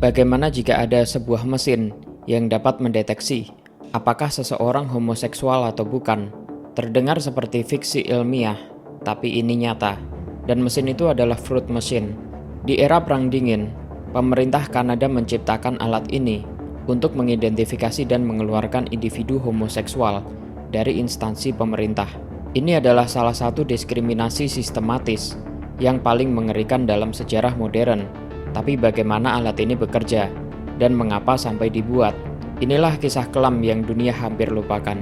Bagaimana jika ada sebuah mesin yang dapat mendeteksi apakah seseorang homoseksual atau bukan? Terdengar seperti fiksi ilmiah, tapi ini nyata. Dan mesin itu adalah Fruit Machine. Di era Perang Dingin, pemerintah Kanada menciptakan alat ini untuk mengidentifikasi dan mengeluarkan individu homoseksual dari instansi pemerintah. Ini adalah salah satu diskriminasi sistematis yang paling mengerikan dalam sejarah modern. Tapi bagaimana alat ini bekerja dan mengapa sampai dibuat? Inilah kisah kelam yang dunia hampir lupakan.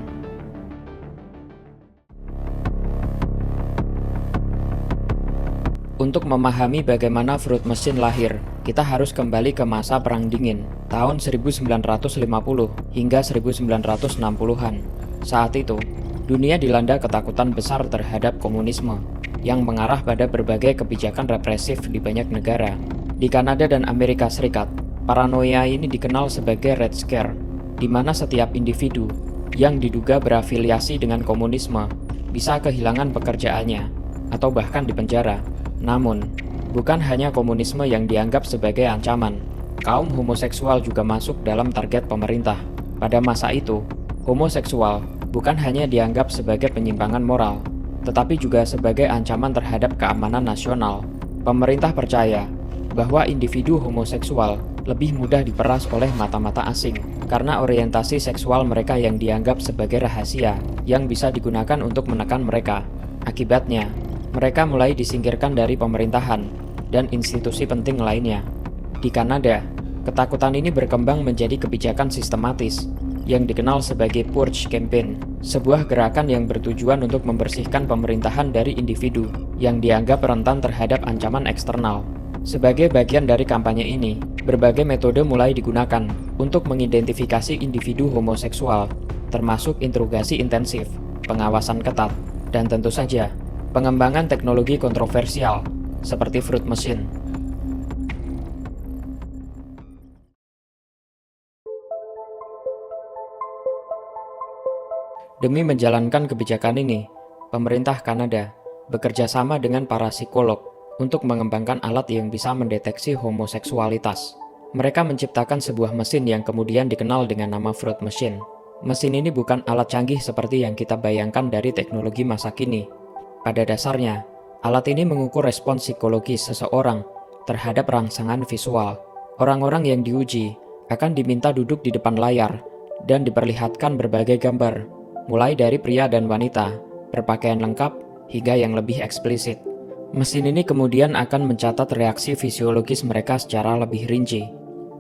Untuk memahami bagaimana Fruit Machine lahir, kita harus kembali ke masa Perang Dingin, tahun 1950 hingga 1960-an. Saat itu, dunia dilanda ketakutan besar terhadap komunisme yang mengarah pada berbagai kebijakan represif di banyak negara. Di Kanada dan Amerika Serikat, paranoia ini dikenal sebagai Red Scare, di mana setiap individu yang diduga berafiliasi dengan komunisme bisa kehilangan pekerjaannya atau bahkan dipenjara. Namun, bukan hanya komunisme yang dianggap sebagai ancaman, kaum homoseksual juga masuk dalam target pemerintah. Pada masa itu, homoseksual bukan hanya dianggap sebagai penyimpangan moral, tetapi juga sebagai ancaman terhadap keamanan nasional. Pemerintah percaya bahwa individu homoseksual lebih mudah diperas oleh mata-mata asing karena orientasi seksual mereka yang dianggap sebagai rahasia yang bisa digunakan untuk menekan mereka. Akibatnya, mereka mulai disingkirkan dari pemerintahan dan institusi penting lainnya. Di Kanada, ketakutan ini berkembang menjadi kebijakan sistematis yang dikenal sebagai Purge Campaign, sebuah gerakan yang bertujuan untuk membersihkan pemerintahan dari individu yang dianggap rentan terhadap ancaman eksternal. Sebagai bagian dari kampanye ini, berbagai metode mulai digunakan untuk mengidentifikasi individu homoseksual, termasuk interogasi intensif, pengawasan ketat, dan tentu saja pengembangan teknologi kontroversial seperti Fruit Machine. Demi menjalankan kebijakan ini, pemerintah Kanada bekerja sama dengan para psikolog untuk mengembangkan alat yang bisa mendeteksi homoseksualitas. Mereka menciptakan sebuah mesin yang kemudian dikenal dengan nama Fruit Machine. Mesin ini bukan alat canggih seperti yang kita bayangkan dari teknologi masa kini. Pada dasarnya, alat ini mengukur respons psikologis seseorang terhadap rangsangan visual. Orang-orang yang diuji akan diminta duduk di depan layar dan diperlihatkan berbagai gambar, mulai dari pria dan wanita, berpakaian lengkap, hingga yang lebih eksplisit. Mesin ini kemudian akan mencatat reaksi fisiologis mereka secara lebih rinci,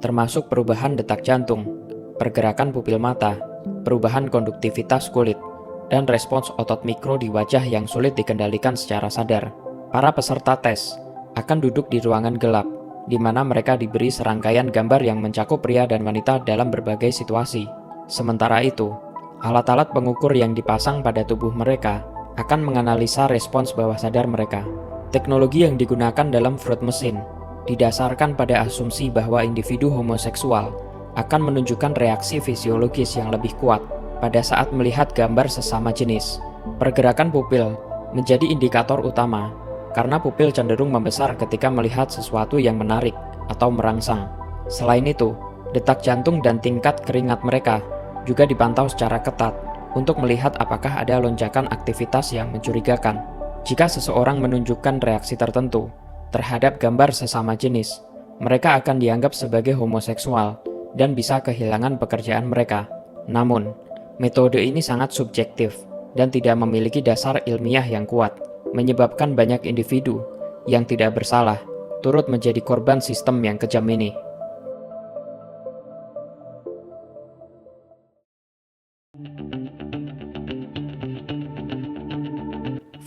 termasuk perubahan detak jantung, pergerakan pupil mata, perubahan konduktivitas kulit, dan respons otot mikro di wajah yang sulit dikendalikan secara sadar. Para peserta tes akan duduk di ruangan gelap, di mana mereka diberi serangkaian gambar yang mencakup pria dan wanita dalam berbagai situasi. Sementara itu, alat-alat pengukur yang dipasang pada tubuh mereka akan menganalisa respons bawah sadar mereka. Teknologi yang digunakan dalam Fruit Machine didasarkan pada asumsi bahwa individu homoseksual akan menunjukkan reaksi fisiologis yang lebih kuat pada saat melihat gambar sesama jenis. Pergerakan pupil menjadi indikator utama karena pupil cenderung membesar ketika melihat sesuatu yang menarik atau merangsang. Selain itu, detak jantung dan tingkat keringat mereka juga dipantau secara ketat untuk melihat apakah ada lonjakan aktivitas yang mencurigakan. Jika seseorang menunjukkan reaksi tertentu terhadap gambar sesama jenis, mereka akan dianggap sebagai homoseksual dan bisa kehilangan pekerjaan mereka. Namun, metode ini sangat subjektif dan tidak memiliki dasar ilmiah yang kuat, menyebabkan banyak individu yang tidak bersalah turut menjadi korban sistem yang kejam ini.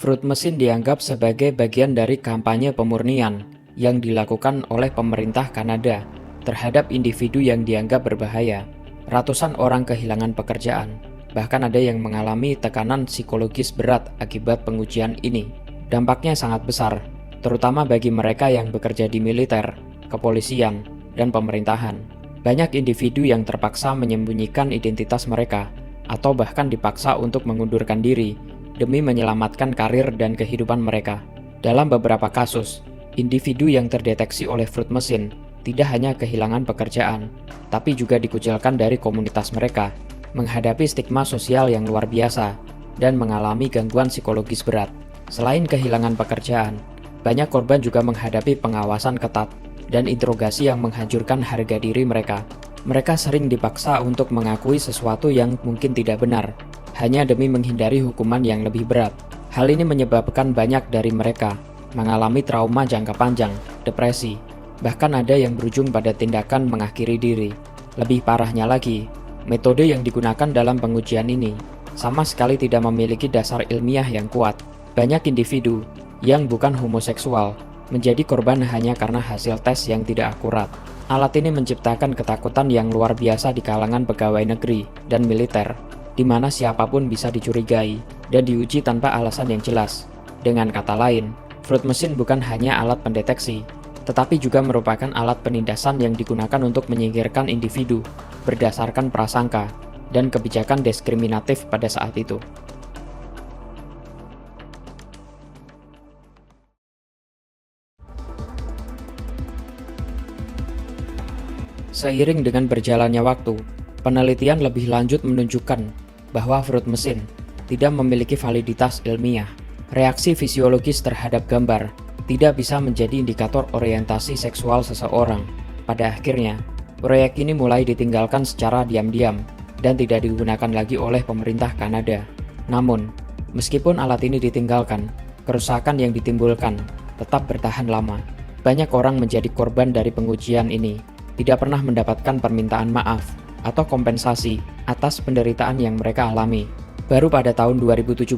Fruit Machine dianggap sebagai bagian dari kampanye pemurnian yang dilakukan oleh pemerintah Kanada terhadap individu yang dianggap berbahaya. Ratusan orang kehilangan pekerjaan, bahkan ada yang mengalami tekanan psikologis berat akibat pengujian ini. Dampaknya sangat besar, terutama bagi mereka yang bekerja di militer, kepolisian, dan pemerintahan. Banyak individu yang terpaksa menyembunyikan identitas mereka, atau bahkan dipaksa untuk mengundurkan diri demi menyelamatkan karir dan kehidupan mereka. Dalam beberapa kasus, individu yang terdeteksi oleh Fruit Machine tidak hanya kehilangan pekerjaan, tapi juga dikucilkan dari komunitas mereka, menghadapi stigma sosial yang luar biasa, dan mengalami gangguan psikologis berat. Selain kehilangan pekerjaan, banyak korban juga menghadapi pengawasan ketat dan interogasi yang menghancurkan harga diri mereka. Mereka sering dipaksa untuk mengakui sesuatu yang mungkin tidak benar, hanya demi menghindari hukuman yang lebih berat. Hal ini menyebabkan banyak dari mereka mengalami trauma jangka panjang, depresi, bahkan ada yang berujung pada tindakan mengakhiri diri. Lebih parahnya lagi, metode yang digunakan dalam pengujian ini sama sekali tidak memiliki dasar ilmiah yang kuat. Banyak individu yang bukan homoseksual menjadi korban hanya karena hasil tes yang tidak akurat. Alat ini menciptakan ketakutan yang luar biasa di kalangan pegawai negeri dan militer, di mana siapapun bisa dicurigai dan diuji tanpa alasan yang jelas. Dengan kata lain, Fruit Machine bukan hanya alat pendeteksi, tetapi juga merupakan alat penindasan yang digunakan untuk menyingkirkan individu berdasarkan prasangka dan kebijakan diskriminatif pada saat itu. Seiring dengan berjalannya waktu, penelitian lebih lanjut menunjukkan bahwa Fruit Machine tidak memiliki validitas ilmiah. Reaksi fisiologis terhadap gambar tidak bisa menjadi indikator orientasi seksual seseorang. Pada akhirnya, proyek ini mulai ditinggalkan secara diam-diam dan tidak digunakan lagi oleh pemerintah Kanada. Namun, meskipun alat ini ditinggalkan, kerusakan yang ditimbulkan tetap bertahan lama. Banyak orang menjadi korban dari pengujian ini, tidak pernah mendapatkan permintaan maaf atau kompensasi atas penderitaan yang mereka alami. Baru pada tahun 2017,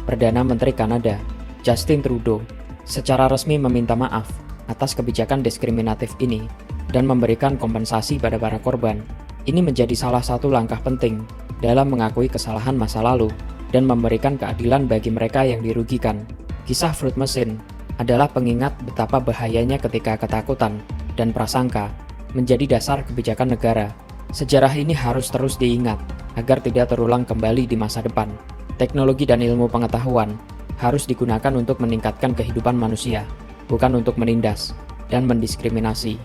Perdana Menteri Kanada, Justin Trudeau, secara resmi meminta maaf atas kebijakan diskriminatif ini dan memberikan kompensasi pada para korban. Ini menjadi salah satu langkah penting dalam mengakui kesalahan masa lalu dan memberikan keadilan bagi mereka yang dirugikan. Kisah Fruit Machine adalah pengingat betapa bahayanya ketika ketakutan dan prasangka menjadi dasar kebijakan negara. Sejarah ini harus terus diingat agar tidak terulang kembali di masa depan. Teknologi dan ilmu pengetahuan harus digunakan untuk meningkatkan kehidupan manusia, bukan untuk menindas dan mendiskriminasi.